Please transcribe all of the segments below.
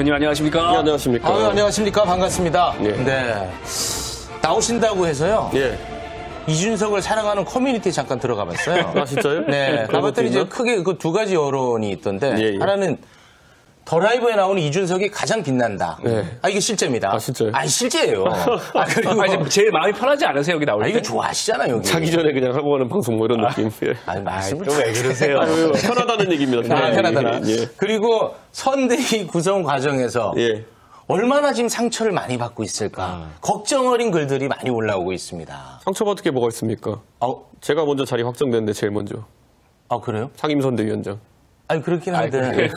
대표님 안녕하십니까? 네, 안녕하십니까? 안녕하십니까? 반갑습니다. 예. 네. 나오신다고 해서요. 예. 이준석을 사랑하는 커뮤니티에 잠깐 들어가 봤어요. 아, 진짜요? 네. 가봤더니 이제 크게 그 두 가지 여론이 있던데. 예, 예. 하나는 더 라이브에 나오는 이준석이 가장 빛난다. 네. 이게 실제입니다. 아, 진짜요? 실제예요. 그리고 이제 제일 마음이 편하지 않으세요, 여기 나올 때? 이거 좋아하시잖아요, 여기. 자기 전에 그냥 하고 가는 방송 뭐 이런 느낌. 예. 말씀을 또 왜 그러세요? 편하다는 얘기입니다. 편하더라. 예. 그리고 선대위 구성 과정에서 예. 얼마나 지금 상처를 많이 받고 있을까. 걱정 어린 글들이 많이 올라오고 있습니다. 상처받을 게 뭐가 있습니까? 제가 먼저 자리 확정됐는데 제일 먼저. 그래요? 상임선대위원장. 그렇긴 한데. 네.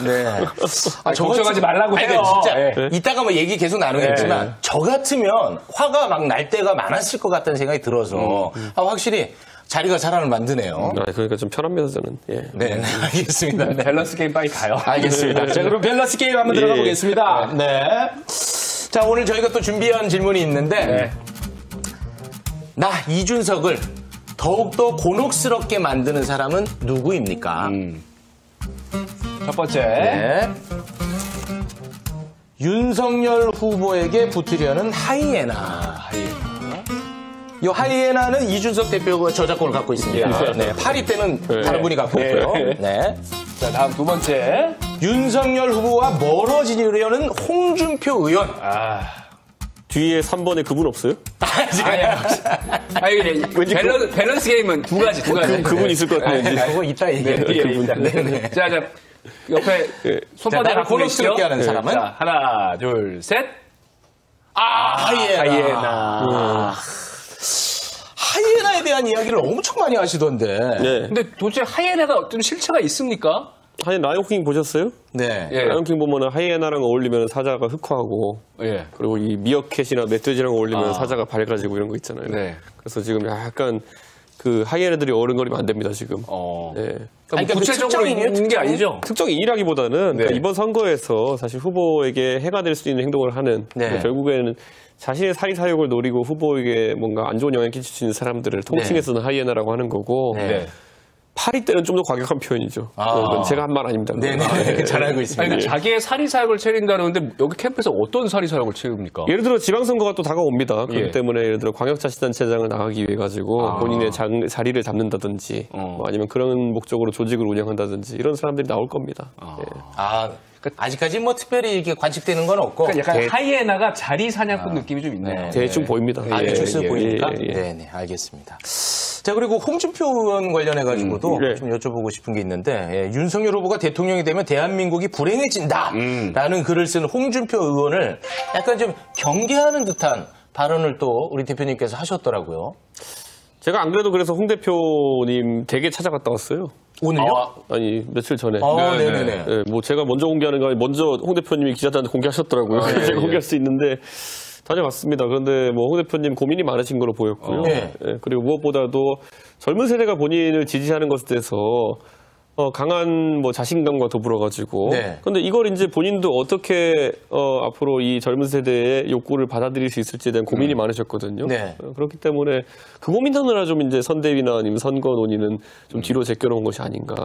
걱정하지 말라고 해요. 진짜. 예. 이따가 뭐 얘기 계속 나누겠지만, 저 같으면 화가 막 날 때가 많았을 것 같다는 생각이 들어서, 확실히 자리가 사람을 만드네요. 그러니까 좀 편합니다, 저는. 예. 네, 알겠습니다. 네. 밸런스 게임 빨리 가요. 알겠습니다. 자, 그럼 밸런스 게임 한번 들어가 예. 보겠습니다. 네. 자, 오늘 저희가 또 준비한 질문이 있는데, 나 이준석을 더욱더 곤혹스럽게 만드는 사람은 누구입니까? 첫 번째. 네. 윤석열 후보에게 붙으려는 하이에나. 이 하이에나는 이준석 대표가 저작권을 갖고 있습니다. 네. 파리 때는 다른 분이 갖고 있고요. 네. 자, 다음 두 번째. 윤석열 후보와 멀어지려는 홍준표 의원. 뒤에 3번에 그분 없어요? 밸런스 게임은 두 가지. 그분 있을 것 같은데. 그거 이따 얘기할게요. 네. 자, 옆에 손바닥 나를 갖고 곤혹스럽게 계시죠? 하는 사람은? 자, 하나, 둘, 셋. 하이에나. 하이에나에 대한 이야기를 엄청 많이 하시던데. 네. 근데 도대체 하이에나가 어떤 실체가 있습니까? 라이온킹 보셨어요? 네. 예. 라이온킹 보면 하이에나랑 어울리면 사자가 흑화하고, 예. 그리고 이 미어캣이나 멧돼지랑 어울리면 사자가 밝아지고 이런 거 있잖아요. 네. 그래서 지금 약간 그 하이에나들이 어른거리면 안 됩니다, 지금. 네. 그러니까 구체적으로 있는 게 아니죠? 특정인이라기보다는 그러니까 네. 이번 선거에서 사실 후보에게 해가 될 수 있는 행동을 하는 네. 결국에는 자신의 사리사욕을 노리고 후보에게 뭔가 안 좋은 영향을 끼칠 수 있는 사람들을 통칭해서는 하이에나라고 하는 거고 네. 파리 때는 좀 더 과격한 표현이죠. 그건 제가 한 말 아닙니다. 네네. 잘 알고 있습니다. 아니, 자기의 사리사욕을 차린다는데 여기 캠프에서 어떤 사리사욕을 채웁니까? 예를 들어 지방선거가 또 다가옵니다. 그렇기 예. 때문에 예를 들어 광역자치단체장을 나가기 위해 가지고 본인의 자리를 잡는다든지 뭐 아니면 그런 목적으로 조직을 운영한다든지 이런 사람들이 나올 겁니다. 예. 아직까지 뭐 특별히 이렇게 관측되는 건 없고. 그러니까 약간 하이에나가 자리 사냥꾼 느낌이 좀 있네요. 대충 보입니다. 줄수 보이니까. 예, 예. 네네, 알겠습니다. 자, 그리고 홍준표 의원 관련해가지고도 네. 좀 여쭤보고 싶은 게 있는데, 윤석열 후보가 대통령이 되면 대한민국이 불행해진다. 라는 글을 쓴 홍준표 의원을 약간 좀 경계하는 듯한 발언을 또 우리 대표님께서 하셨더라고요. 제가 안 그래도 그래서 홍 대표님 댁에 찾아갔다 왔어요. 오늘요? 아니 며칠 전에. 네네네. 네, 뭐 제가 먼저 공개하는 거 아니고 먼저 홍 대표님이 기자들한테 공개하셨더라고요. 그래서 제가 공개할 수 있는데 다녀왔습니다. 그런데 뭐 홍 대표님 고민이 많으신 거로 보였고요. 네. 예, 그리고 무엇보다도 젊은 세대가 본인을 지지하는 것에 대해서 강한 뭐 자신감과 더불어 가지고. 네. 근데 이걸 이제 본인도 어떻게 앞으로 이 젊은 세대의 욕구를 받아들일 수 있을지에 대한 고민이 많으셨거든요. 네. 그렇기 때문에 그 고민하느라 좀 이제 선대위나 아니면 선거 논의는 좀 뒤로 제껴놓은 것이 아닌가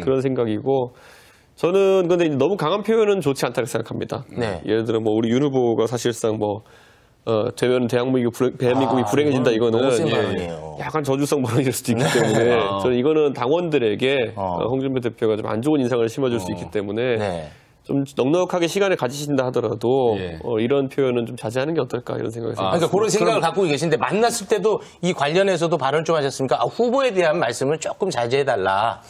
그런 생각이고. 저는 근데 이제 너무 강한 표현은 좋지 않다고 생각합니다. 네. 예를 들어 뭐 우리 윤 후보가 사실상 뭐 되면 대한민국이 불행해진다 이거는 너무 센 발언이에요. 약간 저주성 발언일 수도 있기 때문에 저는 이거는 당원들에게 홍준표 대표가 좀 안 좋은 인상을 심어줄 수 있기 때문에 네. 좀 넉넉하게 시간을 가지신다 하더라도 이런 표현은 좀 자제하는 게 어떨까 이런 생각이 듭니다. 그러니까 그런 생각을 갖고 계신데 만났을 때도 이 관련해서도 발언 좀 하셨습니까? 후보에 대한 말씀을 조금 자제해달라.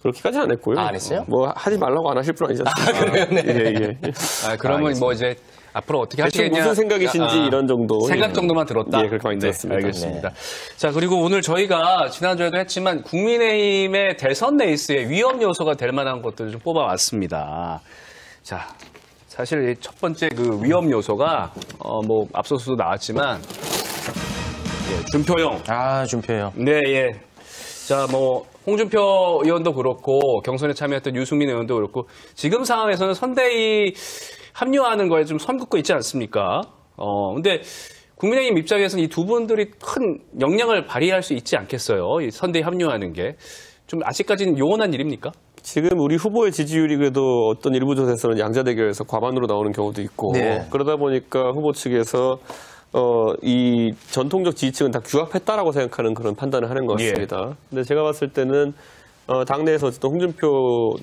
그렇게까지는 안 했고요. 안 했어요? 뭐 하지 말라고 안 하실 분 아니지 않습니까? 그래요? 네. 예. 그러면 뭐 이제 앞으로 어떻게 대충 하시겠냐. 무슨 생각이신지 이런 정도. 생각 정도만 들었다. 예, 그렇게 많이 들었습니다. 알겠습니다. 자, 그리고 오늘 저희가 지난주에도 했지만 국민의힘의 대선 레이스의 위험 요소가 될 만한 것들을 좀 뽑아왔습니다. 자, 사실 첫 번째 그 위험 요소가 뭐 앞서서도 나왔지만 준표형. 준표요. 네, 예. 자, 뭐 홍준표 의원도 그렇고 경선에 참여했던 유승민 의원도 그렇고 지금 상황에서는 선대위 합류하는 거에 좀 선 긋고 있지 않습니까? 근데 국민의힘 입장에서는 이 두 분들이 큰 영향을 발휘할 수 있지 않겠어요? 이 선대위 합류하는 게. 좀 아직까지는 요원한 일입니까? 지금 우리 후보의 지지율이 그래도 어떤 일부 조사에서는 양자 대결에서 과반으로 나오는 경우도 있고 네. 그러다 보니까 후보 측에서 이 전통적 지지층은 다 규합했다라고 생각하는 그런 판단을 하는 것 같습니다. 근데 제가 봤을 때는 당내에서 어쨌든 홍준표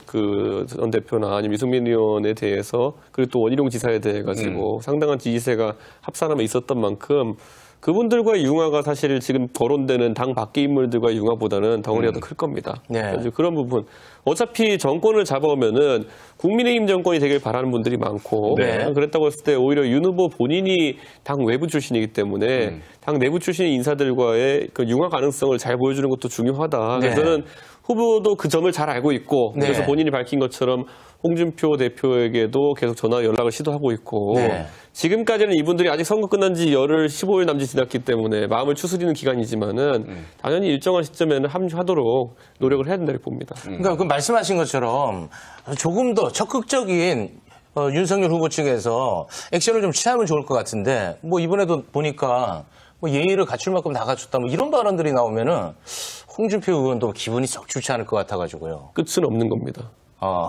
전 대표나 아니면 유승민 의원에 대해서 그리고 또 원희룡 지사에 대해 가지고 상당한 지지세가 합산하면 있었던 만큼 그분들과의 융화가 사실 지금 거론되는 당 밖의 인물들과의 융화보다는 덩어리가 더 클 겁니다. 네. 그래서 그런 부분. 어차피 정권을 잡아오면은 국민의힘 정권이 되길 바라는 분들이 많고 네. 그랬다고 했을 때 오히려 윤 후보 본인이 당 외부 출신이기 때문에 당 내부 출신의 인사들과의 그 융화 가능성을 잘 보여주는 것도 중요하다. 네. 그래서 저는 후보도 그 점을 잘 알고 있고 네. 그래서 본인이 밝힌 것처럼 홍준표 대표에게도 계속 전화 연락을 시도하고 있고 네. 지금까지는 이분들이 아직 선거 끝난 지 열흘 15일 남짓 지났기 때문에 마음을 추스리는 기간이지만은 당연히 일정한 시점에는 합류하도록 노력을 해야 된다고 봅니다. 그러니까 그 말씀하신 것처럼 조금 더 적극적인 윤석열 후보 측에서 액션을 좀 취하면 좋을 것 같은데 뭐 이번에도 보니까 뭐 예의를 갖출 만큼 다 갖췄다 뭐 이런 발언들이 나오면은 홍준표 의원도 기분이 썩 좋지 않을 것 같아가지고요. 끝은 없는 겁니다.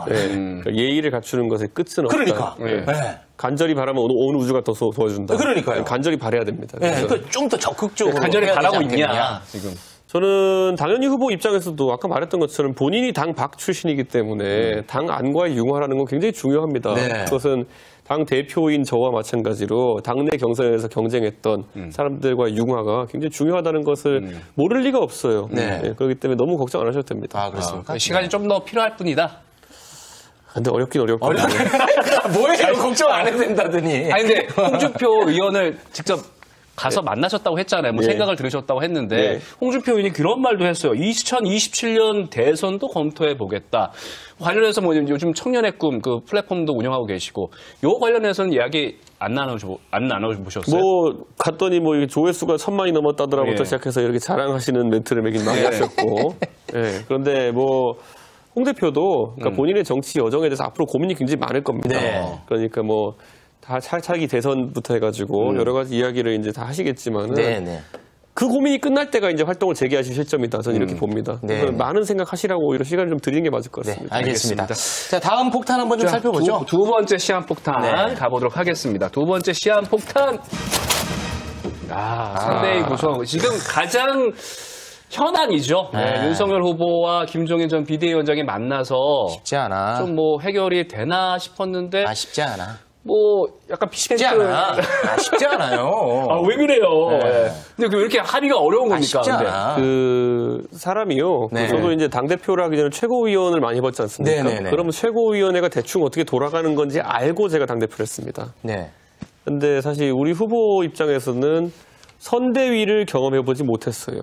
네. 그러니까 예의를 갖추는 것에 끝은 없다. 그러니까. 네. 네. 간절히 바라면 온 우주가 더 도와준다. 그러니까요. 간절히 바라야 됩니다. 네, 그래서 그러니까 좀 더 적극적으로 간절히 해야 되지 바라고 않겠느냐. 있냐 지금. 저는 당연히 후보 입장에서도 아까 말했던 것처럼 본인이 당 밖 출신이기 때문에 당 안과의 융화라는 건 굉장히 중요합니다. 네. 그것은 당 대표인 저와 마찬가지로 당내 경선에서 경쟁했던 사람들과의 융화가 굉장히 중요하다는 것을 모를 리가 없어요. 네. 네, 그렇기 때문에 너무 걱정 안 하셔도 됩니다. 아, 그렇습니까? 시간이 좀 더 필요할 뿐이다. 근데 어렵긴 어렵고. 뭐예요? 걱정 안 해도 된다더니. 아니 근데 홍준표 의원을 직접 가서 만나셨다고 했잖아요. 뭐 네. 생각을 들으셨다고 했는데 네. 홍준표 의원이 그런 말도 했어요. 2027년 대선도 검토해 보겠다. 관련해서 뭐 요즘 청년의 꿈 그 플랫폼도 운영하고 계시고 요 관련해서는 이야기 안 나눠보셨어요? 뭐 갔더니 뭐 이게 조회수가 1000만이 넘었다더라부터 예. 시작해서 이렇게 자랑하시는 멘트를 매긴 많이 하셨고. 예. 그런데 뭐 홍 대표도 그러니까 본인의 정치 여정에 대해서 앞으로 고민이 굉장히 많을 겁니다. 네. 그러니까 뭐 다 차기 대선부터 해가지고 여러 가지 이야기를 이제 다 하시겠지만은 네. 그 고민이 끝날 때가 이제 활동을 재개하실 시점이다. 저는 이렇게 봅니다. 네. 그래서 많은 생각하시라고 오히려 시간을 좀 드리는 게 맞을 것 네, 같습니다. 알겠습니다. 자, 다음 폭탄 한번 좀 살펴보죠. 두 번째 시한폭탄 네. 가보도록 하겠습니다. 두 번째 시한폭탄. 선대위 구성. 지금 가장 현안이죠. 네, 윤석열 후보와 김종인 전 비대위원장이 만나서 쉽지 않아. 좀 뭐 해결이 되나 싶었는데 쉽지 않아. 뭐 약간 쉽지 않아. 쉽지 않아요. 왜 그래요? 네. 근데 왜 이렇게 합의가 어려운 겁니까? 쉽지 근데? 않아. 그 사람이요. 네. 저도 이제 당 대표를 하기 전에 최고위원을 많이 해봤지 않습니까? 네네네. 그러면 최고위원회가 대충 어떻게 돌아가는 건지 알고 제가 당 대표를 했습니다. 네. 근데 사실 우리 후보 입장에서는 선대위를 경험해보지 못했어요.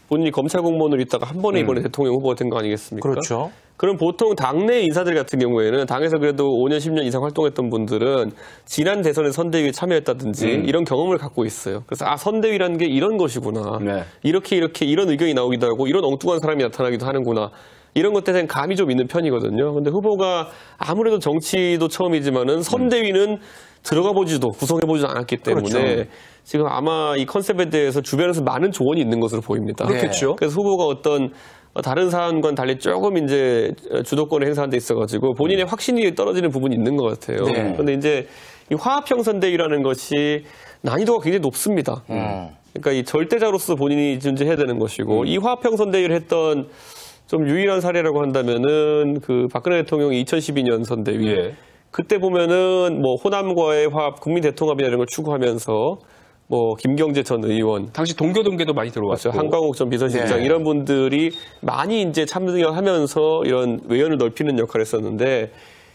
본인이 검찰 공무원으로 있다가 한 번에 이번에 대통령 후보가 된 거 아니겠습니까? 그렇죠. 그럼 보통 당내 인사들 같은 경우에는 당에서 그래도 5년, 10년 이상 활동했던 분들은 지난 대선에 선대위에 참여했다든지 이런 경험을 갖고 있어요. 그래서 선대위라는 게 이런 것이구나. 네. 이렇게 이런 의견이 나오기도 하고 이런 엉뚱한 사람이 나타나기도 하는구나. 이런 것에 대한 감이 좀 있는 편이거든요. 근데 후보가 아무래도 정치도 처음이지만은 선대위는 들어가 보지도 구성해보지도 않았기 때문에 그렇죠. 지금 아마 이 컨셉에 대해서 주변에서 많은 조언이 있는 것으로 보입니다. 그렇겠죠. 그래서 후보가 어떤 다른 사안과는 달리 조금 이제 주도권을 행사한 데 있어가지고 본인의 확신이 떨어지는 부분이 있는 것 같아요. 네. 그런데 이제 이 화합형 선대위라는 것이 난이도가 굉장히 높습니다. 그러니까 이 절대자로서 본인이 존재해야 되는 것이고 이 화합형 선대위를 했던 좀 유일한 사례라고 한다면은 그 박근혜 대통령이 2012년 선대위. 예. 그때 보면은 뭐 호남과의 화합, 국민 대통합이나 이런 걸 추구하면서 뭐 김경재 전 의원, 당시 동교동계도 많이 들어왔죠. 그렇죠. 한광욱 전 비서실장 네. 이런 분들이 많이 이제 참여하면서 이런 외연을 넓히는 역할을 했었는데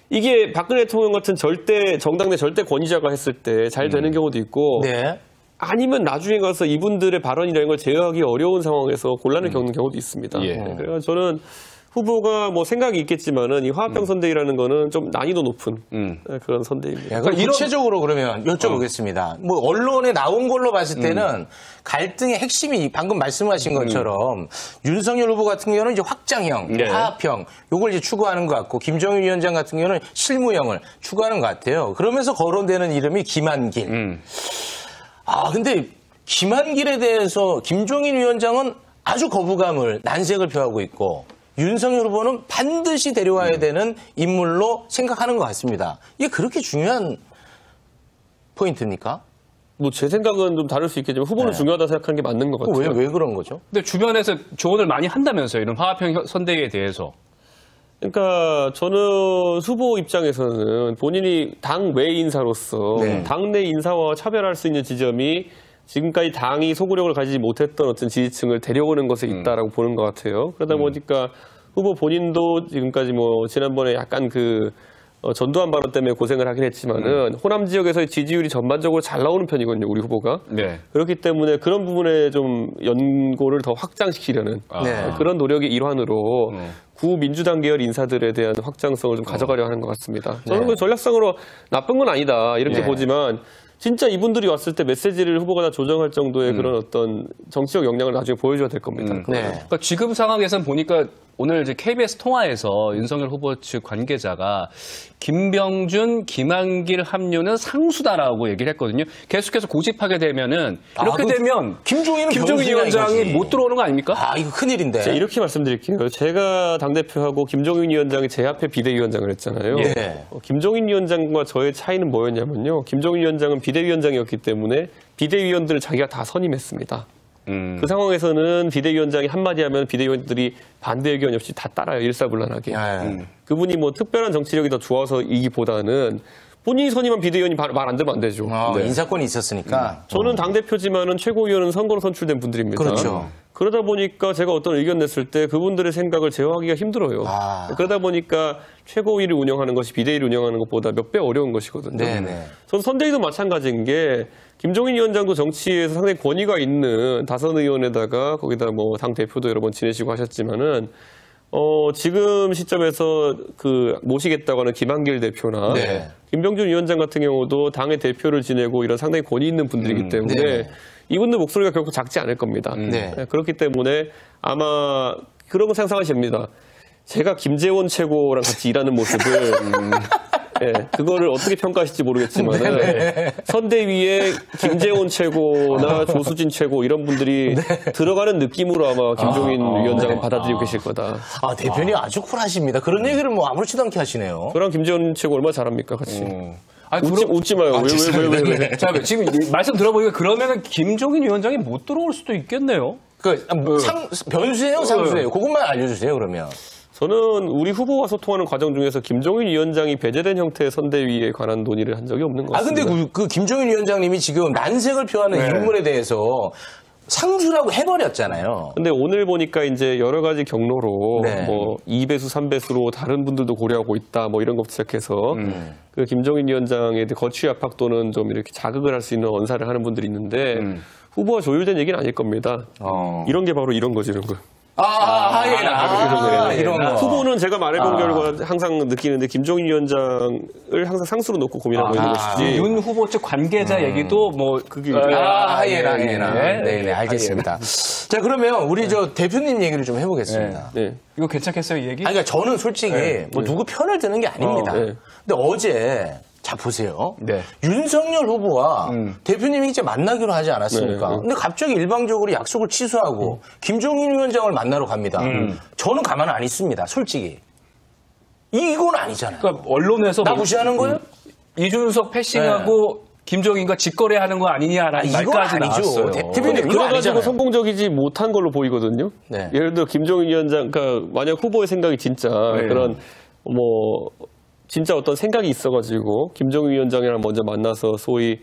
이게 박근혜 대통령 같은 정당 내 절대 권위자가 했을 때 잘 되는 경우도 있고 네. 아니면 나중에 가서 이분들의 발언이라는 걸 제어하기 어려운 상황에서 곤란을 겪는 경우도 있습니다. 예. 네, 그래서 저는 후보가 뭐 생각이 있겠지만은 이 화합형 선대위라는 거는 좀 난이도 높은 네, 그런 선대위입니다. 네, 그럼 구체적으로 그러면 여쭤보겠습니다. 뭐 언론에 나온 걸로 봤을 때는 갈등의 핵심이 방금 말씀하신 것처럼 윤석열 후보 같은 경우는 이제 확장형, 네. 화합형 요걸 이제 추구하는 것 같고 김정인 위원장 같은 경우는 실무형을 추구하는 것 같아요. 그러면서 거론되는 이름이 김한길. 근데 김한길에 대해서 김종인 위원장은 아주 거부감을 난색을 표하고 있고 윤석열 후보는 반드시 데려와야 되는 인물로 생각하는 것 같습니다. 이게 그렇게 중요한 포인트입니까? 뭐 제 생각은 좀 다를 수 있겠지만 후보는 중요하다 생각하는 게 맞는 것 같아요. 왜 그런 거죠? 근데 주변에서 조언을 많이 한다면서요. 이런 화합형 선대위에 대해서. 그러니까 저는 후보 입장에서는 본인이 당 외 인사로서 네. 당내 인사와 차별할 수 있는 지점이 지금까지 당이 소구력을 가지지 못했던 어떤 지지층을 데려오는 것에 있다라고 보는 것 같아요. 그러다 보니까 후보 본인도 지금까지 뭐 지난번에 약간 전두환 발언 때문에 고생을 하긴 했지만은 호남 지역에서의 지지율이 전반적으로 잘 나오는 편이거든요, 우리 후보가. 네. 그렇기 때문에 그런 부분에 좀 연고를 더 확장시키려는 네. 그런 노력의 일환으로 구민주당 계열 인사들에 대한 확장성을 좀 가져가려 하는 것 같습니다. 저는 그 전략상으로 나쁜 건 아니다 이렇게 네. 보지만 진짜 이분들이 왔을 때 메시지를 후보가 다 조정할 정도의 그런 어떤 정치적 역량을 나중에 보여줘야 될 겁니다. 네. 그러니까 지금 상황에서는 보니까 오늘 이제 KBS 통화에서 윤석열 후보 측 관계자가 김병준, 김한길 합류는 상수다라고 얘기를 했거든요. 계속해서 고집하게 되면은 이렇게 되면 김종인 위원장이 못 들어오는 거 아닙니까? 아, 이거 큰일인데. 제가 이렇게 말씀드릴게요. 제가 당대표하고 김종인 위원장이 제 앞에 비대위원장을 했잖아요. 예. 김종인 위원장과 저의 차이는 뭐였냐면요. 김종인 위원장은 비대위원장이었기 때문에 비대위원들을 자기가 다 선임했습니다. 그 상황에서는 비대위원장이 한마디 하면 비대위원들이 반대 의견 없이 다 따라요. 일사불란하게. 그분이 뭐 특별한 정치력이 더 좋아서이기보다는 본인이 선임한 비대위원이 말 안 들으면 안 되죠. 네. 인사권이 있었으니까. 저는 당대표지만은 최고위원은 선거로 선출된 분들입니다. 그렇죠. 그러다 보니까 제가 어떤 의견 냈을 때 그분들의 생각을 제어하기가 힘들어요. 그러다 보니까 최고위를 운영하는 것이 비대위를 운영하는 것보다 몇 배 어려운 것이거든요. 네네. 저는 선대위도 마찬가지인 게 김종인 위원장도 정치에서 상당히 권위가 있는 다선 의원에다가 거기다 뭐 당 대표도 여러 번 지내시고 하셨지만은 지금 시점에서 모시겠다고 하는 김한길 대표나 네. 김병준 위원장 같은 경우도 당의 대표를 지내고 이런 상당히 권위 있는 분들이기 때문에 네. 이분들 목소리가 결코 작지 않을 겁니다. 네. 그렇기 때문에 아마 그런 거 상상하시면 됩니다. 제가 김재원 최고랑 같이 일하는 모습을 네, 그거를 어떻게 평가하실지 모르겠지만 선대위에 김재원 최고나 조수진 최고 이런 분들이 들어가는 느낌으로 아마 김종인 위원장은 받아들이고 계실 거다. 아, 대표님 아주 쿨하십니다. 그런 얘기를 뭐 아무렇지도 않게 하시네요. 저랑 김재원 최고 얼마나 잘합니까 같이. 아니, 웃지 마요. 왜. 자, 지금 말씀 들어보니까 그러면은 김종인 위원장이 못 들어올 수도 있겠네요. 변수예요, 상수예요? 그것만 알려주세요, 그러면. 저는 우리 후보와 소통하는 과정 중에서 김종인 위원장이 배제된 형태의 선대위에 관한 논의를 한 적이 없는 것 같습니다. 근데 그 김종인 위원장님이 지금 난색을 표하는 인물에 대해서 상수라고 해버렸잖아요. 근데 오늘 보니까 이제 여러 가지 경로로 네. 뭐 2배수, 3배수로 다른 분들도 고려하고 있다 뭐 이런 것부터 시작해서 그 김종인 위원장에 대해 거취 압박 또는 좀 이렇게 자극을 할 수 있는 언사를 하는 분들이 있는데 후보와 조율된 얘기는 아닐 겁니다. 이런 게 바로 이런 거지, 이런 거. 이런 거. 후보는 제가 말해본 결과 항상 느끼는데 김종인 위원장을 항상 상수로 놓고 고민하고 있는 것이지. 윤 후보 측 관계자 얘기도 뭐 그게 하이에나. 네, 알겠습니다. 자, 그러면 우리 저 대표님 얘기를 좀 해보겠습니다. 네. 이거 괜찮겠어요, 이 얘기? 그러니까 저는 솔직히 뭐 누구 편을 드는 게 아닙니다. 네. 근데 어제 자 보세요. 네. 윤석열 후보와 대표님이 이제 만나기로 하지 않았습니까? 네. 근데 갑자기 일방적으로 약속을 취소하고 김종인 위원장을 만나러 갑니다. 저는 가만 안 있습니다. 솔직히. 이건 아니잖아요. 그러니까 언론에서 나 무시하는 거예요? 이준석 패싱하고 김종인과 직거래하는 거 아니냐라는 이건 말까지 아니죠. 나왔어요. 대표님 이거 그래가지고 아니잖아요. 성공적이지 못한 걸로 보이거든요. 네. 예를 들어 김종인 위원장, 그러니까 만약 후보의 생각이 진짜 그런 진짜 어떤 생각이 있어가지고 김종인 위원장이랑 먼저 만나서 소위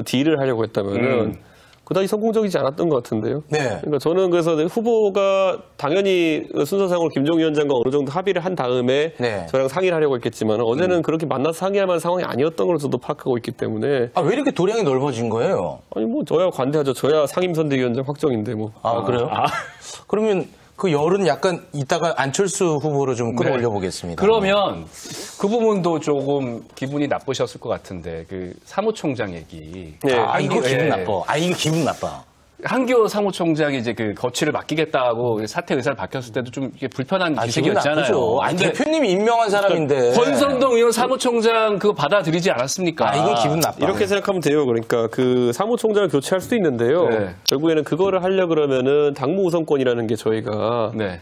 딜을 하려고 했다면은 그다지 성공적이지 않았던 것 같은데요. 네. 그러니까 저는 그래서 후보가 당연히 순서상으로 김종인 위원장과 어느 정도 합의를 한 다음에 네. 저랑 상의를 하려고 했겠지만 어제는 그렇게 만나서 상의할 만한 상황이 아니었던 걸 저도 파악하고 있기 때문에 왜 이렇게 도량이 넓어진 거예요? 아니 뭐 저야 관대하죠. 저야 상임선대위원장 확정인데 뭐. 그래요? 그러면 그 열은 약간 이따가 안철수 후보로 좀 끌어올려 보겠습니다. 그러면 그 부분도 조금 기분이 나쁘셨을 것 같은데 그 사무총장 얘기. 네. 이거 기분 나빠. 이거 기분 나빠. 한교 사무총장이 이제 그 거취를 맡기겠다고 사퇴 의사를 밝혔을 때도 좀 이게 불편한 기색이었잖아요. 근데 대표님이 임명한 사람인데. 권선동 의원 사무총장 그거 받아들이지 않았습니까? 이건 기분 나빠. 이렇게 생각하면 돼요. 그러니까 그 사무총장을 교체할 수도 있는데요. 네. 결국에는 그거를 하려 그러면은 당무 우선권이라는 게 저희가 네.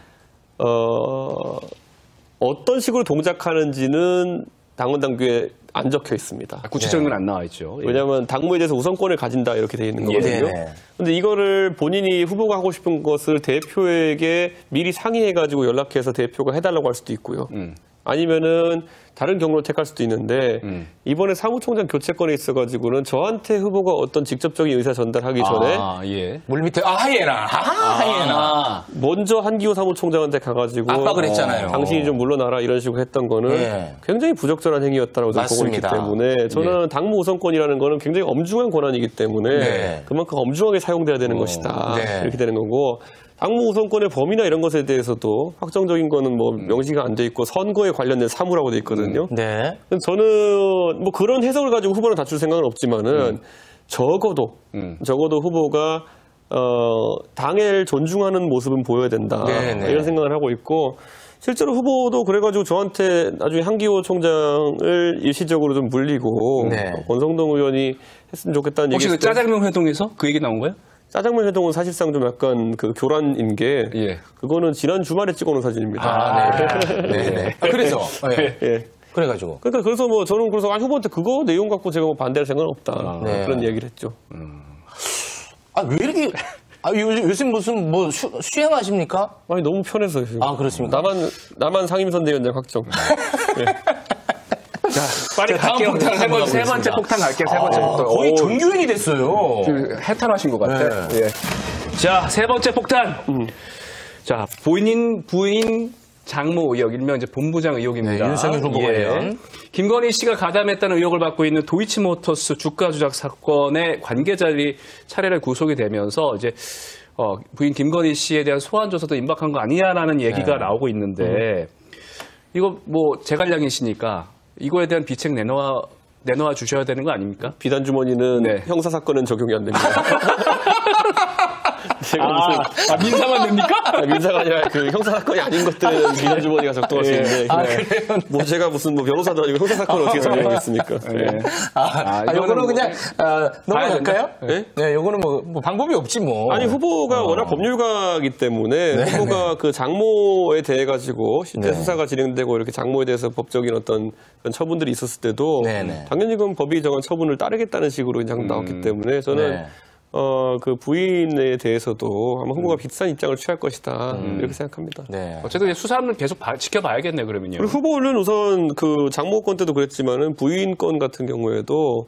어떤 식으로 동작하는지는 당원 당규에 안 적혀 있습니다. 구체적인 건 안 나와 있죠. 예. 왜냐하면 당무에 대해서 우선권을 가진다 이렇게 돼 있는 거거든요. 네. 근데 이거를 본인이 후보가 하고 싶은 것을 대표에게 미리 상의해가지고 연락해서 대표가 해달라고 할 수도 있고요. 아니면은 다른 경로를 택할 수도 있는데 이번에 사무총장 교체권에 있어가지고는 저한테 후보가 어떤 직접적인 의사 전달하기 전에 예. 물 밑에 하이에나. 하이에나. 먼저 한기호 사무총장한테 가가지고 압박을 했잖아요. 당신이 좀 물러나라 이런 식으로 했던 거는 예. 굉장히 부적절한 행위였다고 저는 보고 있기 맞습니다. 때문에 저는 당무 우선권이라는 거는 굉장히 엄중한 권한이기 때문에 네. 그만큼 엄중하게 사용돼야 되는 것이다 네. 이렇게 되는 거고 당무 우선권의 범위나 이런 것에 대해서도 확정적인 거는 뭐 명시가 안 돼 있고 선거에 관련된 사무라고 돼 있거든요. 네. 저는 뭐 그런 해석을 가지고 후보를 다툴 생각은 없지만은 적어도 후보가 당을 존중하는 모습은 보여야 된다 네네. 이런 생각을 하고 있고 실제로 후보도 그래가지고 저한테 나중에 한기호 총장을 일시적으로 좀 물리고 네. 권성동 의원이 했으면 좋겠다는 혹시 얘기 그 짜장면 회동에서 그 얘기 나온 거예요? 짜장면 회동은 사실상 좀 약간 그 교란인 게 예. 그거는 지난 주말에 찍어놓은 사진입니다. 네. 그래서. 예. 예. 그래가지고. 그러니까 그래서 뭐 저는 그래서 후보한테 그거 내용 갖고 제가 뭐 반대할 생각은 없다 네. 그런 얘기를 했죠. 왜 이렇게. 요즘 무슨 뭐 수행하십니까? 아니 너무 편해서 지금. 그렇습니까? 나만 상임선대위원장 확정. 네. 자, 빨리 갈게요. 세 번째 폭탄 갈게요. 세 번째 폭탄. 거의 오, 정규행이 됐어요. 해탈하신 것 같아. 네. 예. 자, 세 번째 폭탄. 자, 부인 장모 의혹, 일명 이제 본부장 의혹입니다. 네, 윤석열 후보 관련. 김건희 씨가 가담했다는 의혹을 받고 있는 도이치모터스 주가 조작 사건의 관계자들이 차례를 구속이 되면서 이제 부인 김건희 씨에 대한 소환 조사도 임박한 거 아니냐라는 얘기가 나오고 있는데 이거 뭐 제갈량이시니까 이거에 대한 비책 내놓아 주셔야 되는 거 아닙니까? 비단 주머니는 네. 형사 사건은 적용이 안 됩니다. 제가 민사만 됩니까? 민사가 아니라 그 형사 사건이 아닌 것들은 비단 주머니가 적동할 수 있는데 그래요? 뭐 제가 무슨 뭐 변호사도 아니고 형사 사건을 어떻게 적용하겠습니까? 요거는 그냥 넘어갈까요? 네? 네, 요거는 뭐 방법이 없지 뭐. 아니 후보가 워낙 법률가이기 때문에 후보가 그 장모에 대해 가지고 실제 수사가 진행되고 이렇게 장모에 대해서 법적인 어떤 그런 처분들이 있었을 때도 네네. 당연히 그건 법이 정한 처분을 따르겠다는 식으로 이제 나왔기 때문에 저는 네. 그 부인에 대해서도 아마 후보가 비슷한 입장을 취할 것이다 이렇게 생각합니다. 네. 어쨌든 수사는 계속 지켜봐야겠네 그러면요. 그리고 후보는 우선 그 장모 건 때도 그랬지만은 부인 건 같은 경우에도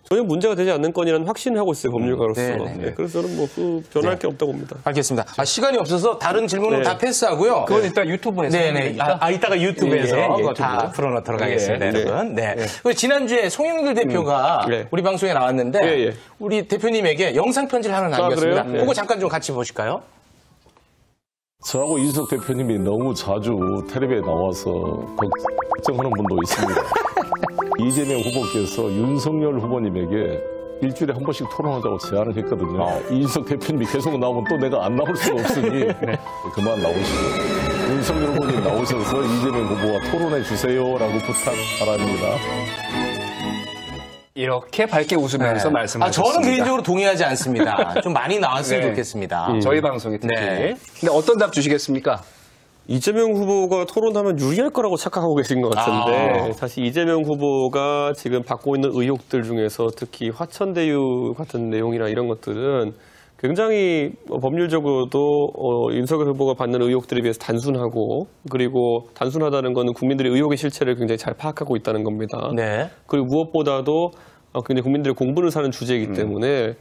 전혀 문제가 되지 않는 건이라는 확신을 하고 있어요 법률가로서. 네네. 네, 그래서 저는 뭐 변할 게 없다고 봅니다. 알겠습니다. 시간이 없어서 다른 질문은 네. 다 패스하고요. 그건 일단 유튜브에서. 네네. 이따가 유튜브에서 예, 예, 그거 다 유튜브. 풀어놓도록 하겠습니다, 예, 여러분. 네. 그리고 지난주에 송영길 대표가 네. 우리 방송에 나왔는데 예, 예. 우리 대표님에게 영상 편지를 하나 남겼습니다. 그래요? 네. 그거 잠깐 좀 같이 보실까요? 저하고 이준석 대표님이 너무 자주 텔레비에 나와서 걱정하는 분도 있습니다. 이재명 후보께서 윤석열 후보님에게 일주일에 한 번씩 토론하자고 제안을 했거든요. 이준석 대표님이 계속 나오면 또 내가 안 나올 수가 없으니 그만 나오시고 윤석열 후보님 나오셔서 이재명 후보와 토론해 주세요라고 부탁 바랍니다. 이렇게 밝게 웃으면서 말씀하셨습니다. 저는 개인적으로 동의하지 않습니다. 좀 많이 나왔으면 네. 좋겠습니다. 저희 방송에 특히. 네. 근데 어떤 답 주시겠습니까? 이재명 후보가 토론하면 유리할 거라고 착각하고 계신 것 같은데 사실 이재명 후보가 지금 받고 있는 의혹들 중에서 특히 화천대유 같은 내용이나 이런 것들은 굉장히 법률적으로도 윤석열 후보가 받는 의혹들에 비해서 단순하고 그리고 단순하다는 것은 국민들의 의혹의 실체를 굉장히 잘 파악하고 있다는 겁니다. 네. 그리고 무엇보다도 굉장히 국민들의 공분을 사는 주제이기 때문에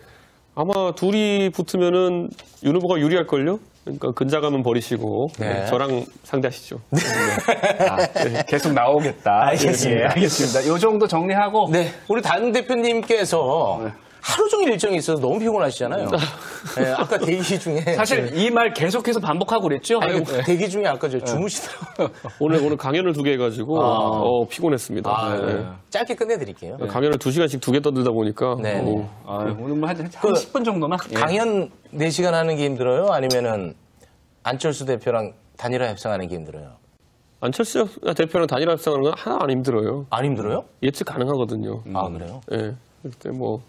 아마 둘이 붙으면은 윤 후보가 유리할걸요? 그러니까 근자감은 버리시고 네. 저랑 상대하시죠. 계속 나오겠다. 알겠습니다. 예, 알겠습니다. 요 정도 정리하고. 네. 우리 단 대표님께서 하루 종일 일정이 있어서 너무 피곤하시잖아요. 네, 아까 대기 중에. 사실 이 말 계속해서 반복하고 그랬죠? 아니, 대기 중에 아까 저 주무시더라고요. 오늘 강연을 2개 해가지고 피곤했습니다. 네. 짧게 끝내드릴게요. 강연을 2시간씩 2개 떠들다 보니까 네. 오늘 뭐 한 10분 정도만. 강연 4시간 하는 게 힘들어요? 아니면은 안철수 대표랑 단일화 협상하는 게 힘들어요? 안철수 대표랑 단일화 협상하는 건 하나 안 힘들어요. 안 힘들어요? 예측 가능하거든요. 아, 그래요? 예. 그때 뭐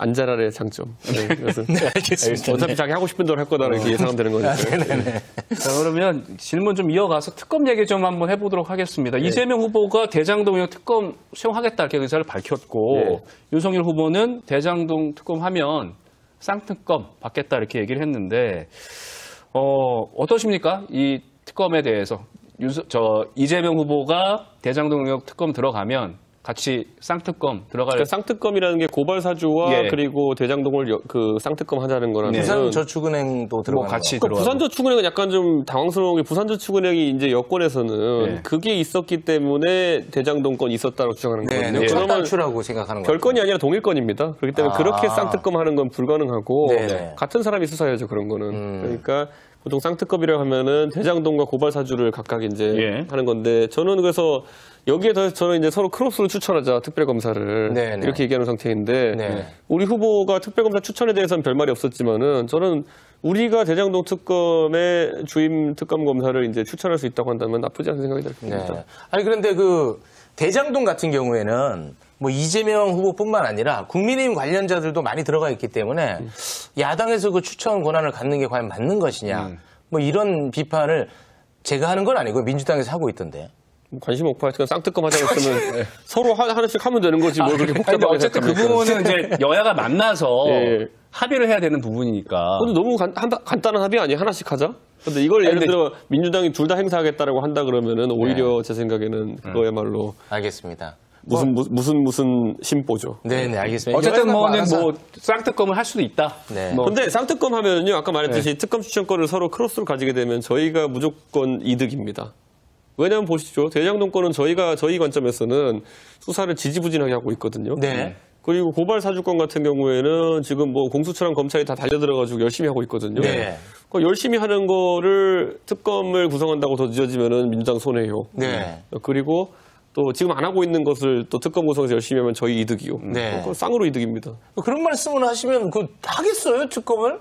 안전한의 장점. 네, 그래서 알겠습니다. 어차피 자기 하고 싶은 대로 할 거다 이렇게 예상하면 되는 거니까. 자, 그러면 질문 좀 이어가서 특검 얘기 좀 한번 해보도록 하겠습니다. 이재명 후보가 대장동 의혹 특검 수용하겠다 이렇게 의사를 밝혔고 윤석열 후보는 대장동 특검 하면 쌍특검 받겠다 이렇게 얘기를 했는데 어떠십니까? 이 특검에 대해서 이재명 후보가 대장동 의혹 특검 들어가면 같이 쌍특검 들어갈 그러니까 쌍특검이라는 게 고발 사주와 예. 그리고 대장동을 그 쌍특검 하자는 거라면 부산저축은행도 들어가는 뭐 같이 거. 들어가. 부산저축은행은 약간 좀 당황스러운 게 부산저축은행이 이제 여권에서는 예. 그게 있었기 때문에 대장동권이 있었다고 주장하는 거거든요. 네, 첫 그러면 단추라고 생각하는 거예요. 별건이 아니라 동일건입니다. 그렇기 때문에 그렇게 쌍특검 하는 건 불가능하고 네. 같은 사람이 수사해야죠 그런 거는. 그러니까 보통 쌍특검이라고 하면은 대장동과 고발 사주를 각각 이제 예. 하는 건데 저는 그래서 여기에 더해서 저는 이제 서로 크로스를 추천하자 특별검사를 네, 네. 이렇게 얘기하는 상태인데 네. 우리 후보가 특별검사 추천에 대해서는 별말이 없었지만은 저는 우리가 대장동 특검의 주임 특검 검사를 이제 추천할 수 있다고 한다면 나쁘지 않은 생각이 듭니다. 네. 아니 그런데 그 대장동 같은 경우에는 뭐 이재명 후보뿐만 아니라 국민의힘 관련자들도 많이 들어가 있기 때문에 야당에서 그 추천 권한을 갖는 게 과연 맞는 것이냐 뭐 이런 비판을 제가 하는 건 아니고 민주당에서 하고 있던데. 관심 없고 하여튼 쌍특검 하자고 했으면 서로 하나씩 하면 되는 거지 뭘 그렇게 근데 복잡하게 어쨌든 그 생각합니까? 부분은 이제 여야가 만나서 예. 합의를 해야 되는 부분이니까. 그것도 너무 간단한 합의 아니에요? 하나씩 하자? 근데 이걸 예를 들어 민주당이 둘 다 행사하겠다라고 한다 그러면은 오히려 제 생각에는 그거야말로 알겠습니다. 무슨 심보죠. 네네 알겠습니다. 어쨌든 이거 뭐는 알아서- 뭐 쌍특검을 할 수도 있다. 네. 뭐 근데 쌍특검 하면요, 아까 말했듯이 특검 추천권을 서로 크로스로 가지게 되면 저희가 무조건 이득입니다. 왜냐하면 보시죠. 대장동권은 저희 관점에서는 수사를 지지부진하게 하고 있거든요. 네. 그리고 고발 사주권 같은 경우에는 지금 뭐 공수처랑 검찰이 다 달려들어가지고 열심히 하고 있거든요. 네. 그러니까 열심히 하는 거를 특검을 구성한다고 더 늦어지면은 민주당 손해요. 네. 그리고 또 지금 안 하고 있는 것을 또 특검 구성에서 열심히 하면 저희 이득이요. 네. 그건 쌍으로 이득입니다. 그런 말씀을 하시면 그 하겠어요 특검을?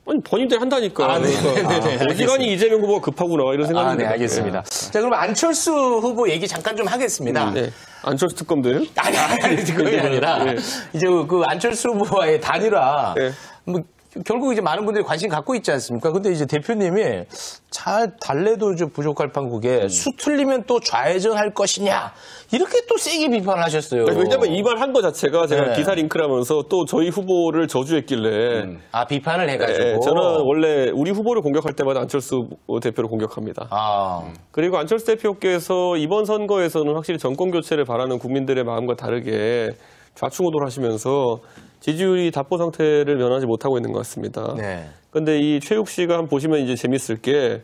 아니 본인들이 한다니까. 아, 네. 그러니까 네, 네, 어지간히 이재명 후보가 급하구나 이런 생각이 아, 네, 듭니다. 알겠습니다. 자, 그럼 안철수 후보 얘기 잠깐 좀 하겠습니다. 네. 안철수 특검도요? 아니, 그게 아니라, 네. 이제 그 안철수 후보와의 단일화, 네. 뭐, 결국 이제 많은 분들이 관심 갖고 있지 않습니까? 근데 이제 대표님이 잘 달래도 좀 부족할 판국에 수 틀리면 또 좌회전할 것이냐, 이렇게 또 세게 비판을 하셨어요. 왜냐면 이 말 한 거 자체가 제가 네. 기사 링크라면서 또 저희 후보를 저주했길래 아, 비판을 해가지고. 네, 저는 원래 우리 후보를 공격할 때마다 안철수 대표를 공격합니다. 아, 그리고 안철수 대표께서 이번 선거에서는 확실히 정권 교체를 바라는 국민들의 마음과 다르게 좌충우돌 하시면서 지지율이 답보 상태를 면하지 못하고 있는 것 같습니다. 네. 근데 이 최욱 씨가 한번 보시면 이제 재밌을 게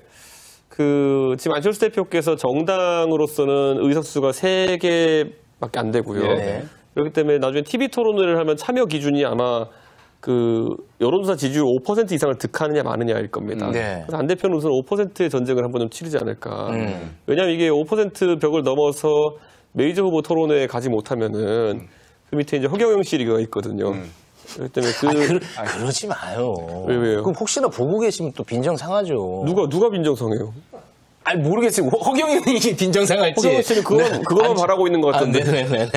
지금 안철수 대표께서 정당으로서는 의석수가 3개밖에 안 되고요. 네. 그렇기 때문에 나중에 TV 토론을 하면 참여 기준이 아마 여론조사 지지율 5% 이상을 득하느냐 마느냐일 겁니다. 네. 그래서 안 대표는 우선 5%의 전쟁을 한번 좀 치르지 않을까. 왜냐하면 이게 5% 벽을 넘어서 메이저 후보 토론회에 가지 못하면은 그 밑에 이제 허경영 씨가 있거든요. 그렇기 때문에 그러지 마요. 왜요? 그럼 혹시나 보고 계시면 또 빈정 상하죠. 누가 빈정상해요? 아니, 모르겠어요. 허경영이 빈정 상할지. 허경영 씨는 그거만 바라고 있는 것 같은데. 네네네.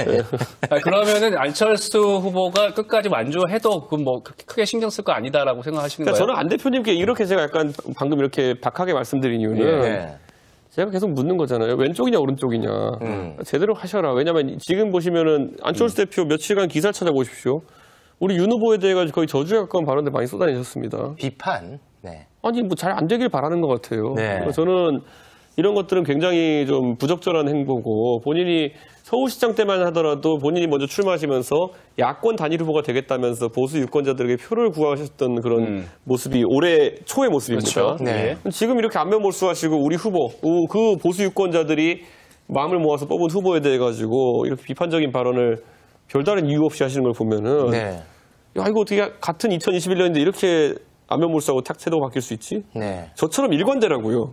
그러면은 안철수 후보가 끝까지 완주해도 그건 뭐 그렇게 크게 신경 쓸 거 아니다라고 생각하시는 그러니까 거예요? 저는 안 대표님께 이렇게 제가 약간 방금 이렇게 박하게 말씀드린 이유는 네. 제가 계속 묻는 거잖아요. 왼쪽이냐 오른쪽이냐. 제대로 하셔라. 왜냐면 지금 보시면은 안철수 대표 며칠간 기사를 찾아보십시오. 우리 윤 후보에 대해 가지고 거의 저주에 가까운 발언들 많이 쏟아내셨습니다. 비판. 네. 아니 뭐 잘 안 되길 바라는 것 같아요. 네. 그래서 저는 이런 것들은 굉장히 좀 부적절한 행보고 본인이 서울시장 때만 하더라도 본인이 먼저 출마하시면서 야권 단일 후보가 되겠다면서 보수 유권자들에게 표를 구하셨던 그런 모습이 올해 초의 모습입니다. 그렇죠. 네. 지금 이렇게 안면몰수하시고 우리 후보, 그 보수 유권자들이 마음을 모아서 뽑은 후보에 대해 가지고 이렇게 비판적인 발언을 별다른 이유 없이 하시는 걸 보면은 네. 야 이거 어떻게 같은 2021년인데 이렇게 안면몰수하고 태도가 바뀔 수 있지? 네. 저처럼 일관되라고요.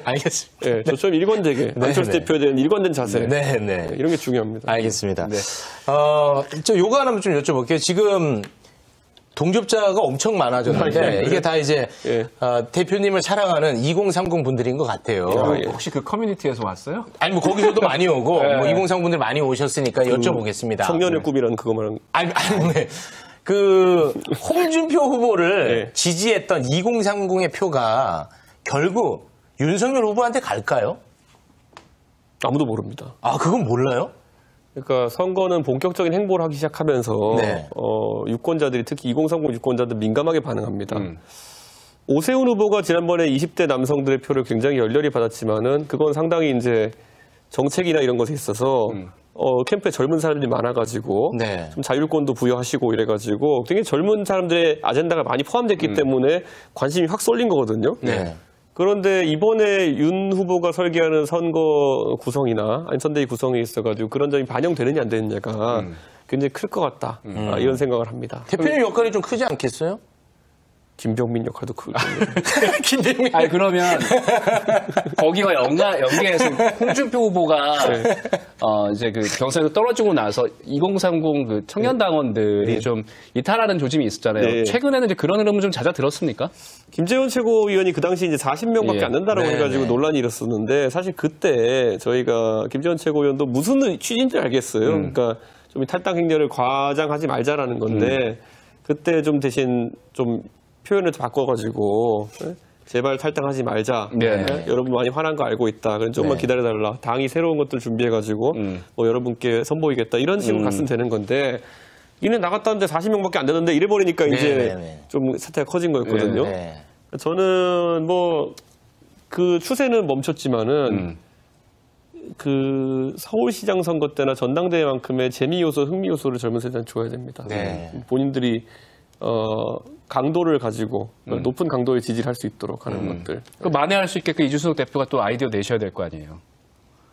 알겠습니다. 네, 저처럼 일관되게 안철수 네. 대표에 대한 일관된 자세 네, 네. 이런 게 중요합니다. 알겠습니다. 저 요거 하나만 좀 여쭤볼게요. 지금 동접자가 엄청 많아졌는데 이게 다 이제 예. 대표님을 사랑하는 2030 분들인 것 같아요. 혹시 그 커뮤니티에서 왔어요? 아니 뭐 거기서도 많이 오고 뭐 2030 분들 많이 오셨으니까 여쭤보겠습니다. 청년의 꿈이라는 그거만 아니 네. 그 홍준표 후보를 네. 지지했던 2030의 표가 결국 윤석열 후보한테 갈까요? 아무도 모릅니다. 아 그건 몰라요? 그러니까 선거는 본격적인 행보를 하기 시작하면서 네. 유권자들이 특히 2030 유권자들 민감하게 반응합니다. 오세훈 후보가 지난번에 20대 남성들의 표를 굉장히 열렬히 받았지만은 그건 상당히 이제 정책이나 이런 것에 있어서 캠프에 젊은 사람들이 많아가지고 네. 좀 자율권도 부여하시고 이래가지고 굉장히 젊은 사람들의 아젠다가 많이 포함됐기 때문에 관심이 확 쏠린 거거든요. 네. 그런데 이번에 윤 후보가 설계하는 선거 구성이나 아니 선대위 구성에 있어가지고 그런 점이 반영되느냐 안 되느냐가 굉장히 클 것 같다. 이런 생각을 합니다. 대표님 역할이 좀 크지 않겠어요? 김병민 역할도 크고. 김대미. 아니 그러면 거기와 연계해서 홍준표 후보가 이제 그 경선에서 떨어지고 나서 2030 그 청년 당원들이 좀 이탈하는 조짐이 있었잖아요. 네. 최근에는 이제 그런 흐름은 좀 잦아들었습니까? 김재원 최고위원이 그 당시 이제 40명밖에 예. 안 된다라고 네, 해가지고 네. 논란이 일었었는데 사실 그때 저희가 김재원 최고위원도 무슨 취지인지 알겠어요. 그러니까 좀 탈당 행렬을 과장하지 말자라는 건데 그때 좀 대신 좀 표현을 바꿔가지고 제발 탈당하지 말자. 네. 여러분 많이 화난 거 알고 있다. 그럼 조금만 네. 기다려달라. 당이 새로운 것들 준비해가지고 뭐 여러분께 선보이겠다. 이런 식으로 갔으면 되는 건데 이내 나갔다는데 40명밖에 안 되는데 이래버리니까 네, 이제 네, 네. 좀 사태가 커진 거였거든요. 네. 저는 뭐 그 추세는 멈췄지만은 그 서울시장 선거 때나 전당대회만큼의 재미 요소, 흥미 요소를 젊은 세대는 줘야 됩니다. 네. 본인들이 강도를 가지고 높은 강도의 지지를 할 수 있도록 하는 것들. 그 만회할 수 있게끔 이준석 대표가 또 아이디어 내셔야 될 거 아니에요.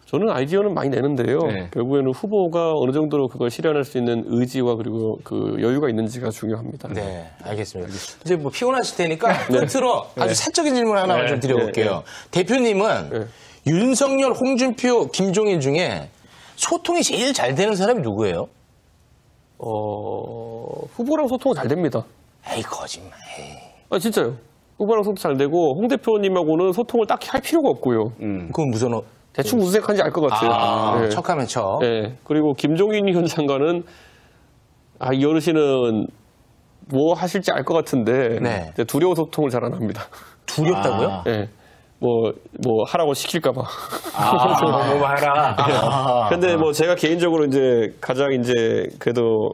저는 아이디어는 많이 내는데요. 네. 결국에는 후보가 어느 정도로 그걸 실현할 수 있는 의지와 그리고 그 여유가 있는지가 중요합니다. 네, 알겠습니다. 이제 뭐 피곤하실 테니까 끝으로 아주 사적인 질문 하나만 좀 드려볼게요. 대표님은 윤석열, 홍준표, 김종인 중에 소통이 제일 잘 되는 사람이 누구예요? 후보랑 소통은 잘 됩니다. 에이, 거짓말. 에이. 아, 진짜요. 후보랑 소통 잘 되고 홍 대표님하고는 소통을 딱히 할 필요가 없고요. 그건 무슨, 대충 무슨 생각하는지 알 것 같아요. 네. 척하면 척. 네. 그리고 김종인 위원장과는 이 어르신은 뭐 하실지 알 것 같은데 네. 두려워 소통을 잘 안 합니다. 두렵다고요? 네. 뭐 하라고 시킬까봐. 뭐 하라. 근데 뭐 제가 개인적으로 이제 가장 이제 그래도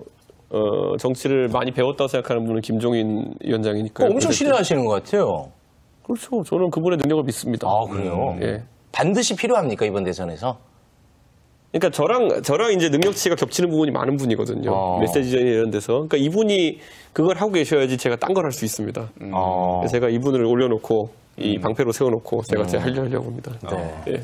정치를 많이 배웠다고 생각하는 분은 김종인 위원장이니까요. 엄청 신뢰하시는 것 같아요. 그렇죠. 저는 그분의 능력을 믿습니다. 아, 그래요? 예. 반드시 필요합니까, 이번 대선에서? 그러니까 저랑 이제 능력치가 겹치는 부분이 많은 분이거든요. 메시지전이 이런 데서. 그러니까 이분이 그걸 하고 계셔야지 제가 딴 걸 할 수 있습니다. 그래서 제가 이분을 올려놓고 이 방패로 세워놓고 제가 하려고 합니다. 네. 예.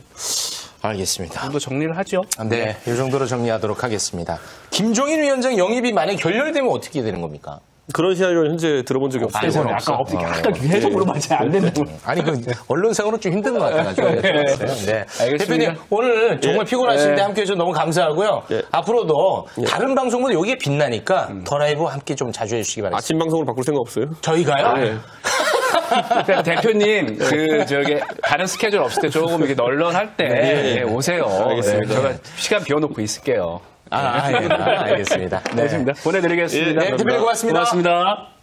알겠습니다. 좀 더 정리를 하죠. 네, 이 정도로 정리하도록 하겠습니다. 김종인 위원장 영입이 만약에 결렬되면 어떻게 되는 겁니까? 그런 시나리오는 현재 들어본 적이 없어요. 그래서 아까 계속 물어봤지 안 된다고. 아니, 그, 언론상으로 좀 힘든 것 같아가지고. 네. 알겠습니다. 대표님, 오늘 정말 피곤하신데 함께 해주셔서 너무 감사하고요. 예. 앞으로도 다른 방송보다 여기에 빛나니까 더 라이브 함께 좀 자주 해주시기 바랍니다. 아침 방송으로 바꿀 생각 없어요? 저희가요? 네. 대표님, 다른 스케줄 없을 때 조금 이렇게 널널할 때 오세요. 알겠습니다. 네, 제가 시간 비워놓고 있을게요. 알겠습니다. 네. 알겠습니다. 보내드리겠습니다. 네, 대표님 고맙습니다. 고맙습니다.